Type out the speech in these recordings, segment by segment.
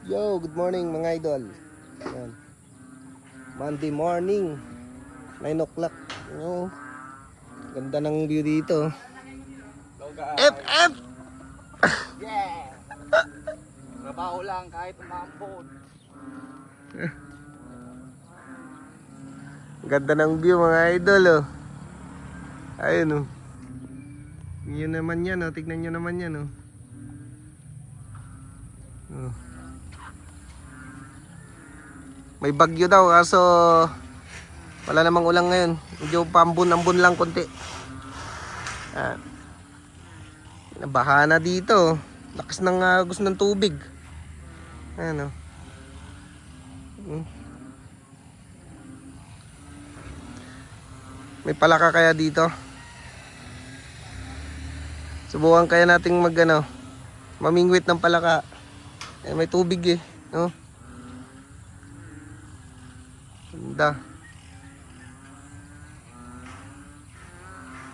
Yo, good morning mga idol. Ayan. Monday morning, 9 o'clock. Oh, ganda ng view dito. FF! Yeah! Trabaho lang kahit umambon. Ganda ng view mga idol oh. Ayun oh. Yun naman yan oh. Tignan nyo naman yan oh. Oh. May bagyo daw kaso wala namang ulang ngayon. Medyo pambun-ambun lang konti. Ah. Nabaha na dito. Lakas ng agos ng tubig. Ano? May palaka kaya dito? Subukan kaya nating mamingwit ng palaka. Eh, may tubig eh, no? Ganda.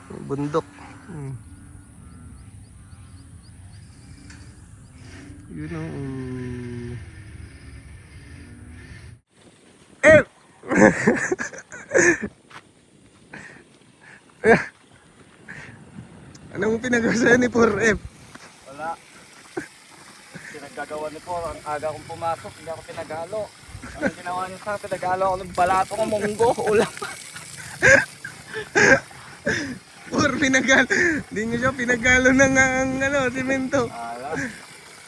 May bundok. You know. Eh! Anong pinagawa sa'yo ni 4F? Wala. Pinaggagawa ni Por, ang aga kong pumasok, hindi ako pinagalo. Ang ginawa niya sa pinagalo ako ng balato ng munggo, ulam. Hindi nyo siya pinagalo ng simento. Ala.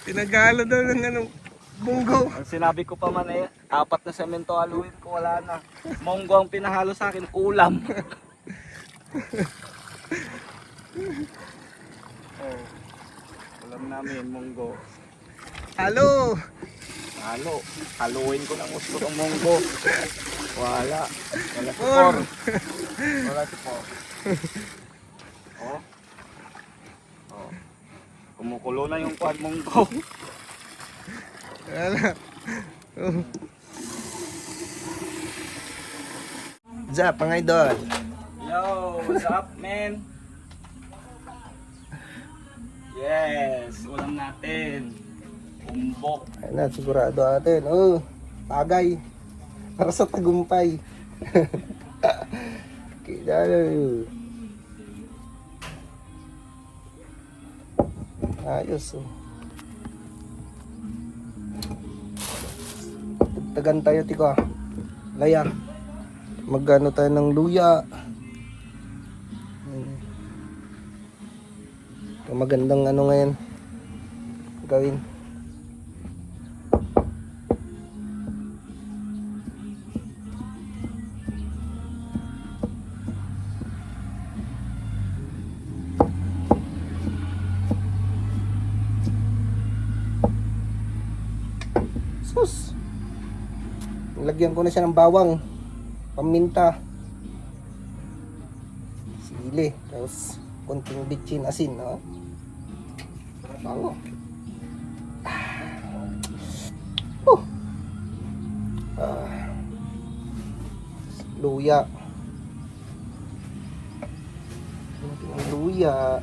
Pinagalo daw ng bunggo. Ang sinabi ko pa man eh, 4 na semento haluin ko, wala na. Munggo ang pinahalo sa akin, ulam. Oh, ulam namin, munggo. Halo! Haluin ko ng gusto ng munggo. Wala si Por! Por. Wala si Por. Oh. Oh. Kumukulo na yung kuwan munggo. Wala. Oh. Zap, mga idol. Yo, what's up, man? Yes, ulam natin. Umbok. Ayun na, sigurado atin. Oh, tagay. Para sa tagumpay. Kita na. Ayos oh. Tagan tayo tiko ah. Laya. Magano tayo ng luya. Magandang ngayon gawin. Sus. Lagyan ko na siya ng bawang, paminta, sili, tapos konting bitchin asin, no? Bango. Luya. Luya.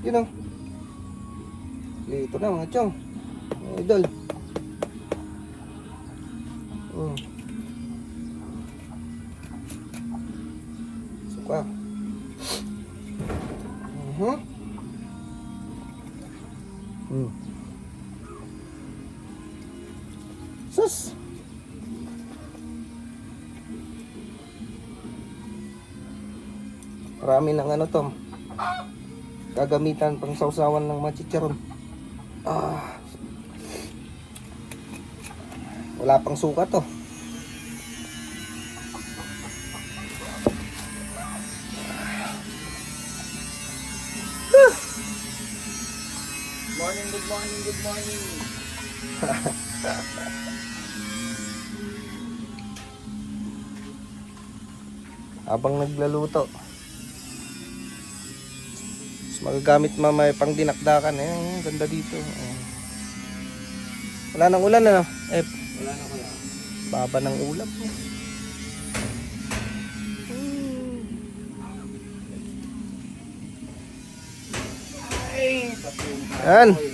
Yun o. Lito na mga chong. Mga idol. Suka. Sus. Marami ng ano to. Gagamitan pang sausawan ng mga chicharon. Wala pang suka to. morning, good morning. Habang naglaluto. Mas magagamit mamaya pang dinakdakan. Eh, ganda dito. Wala nang ulan ano? Wala na kaya. Baba ng ulap. Ay, pati yung Yan. kahoy.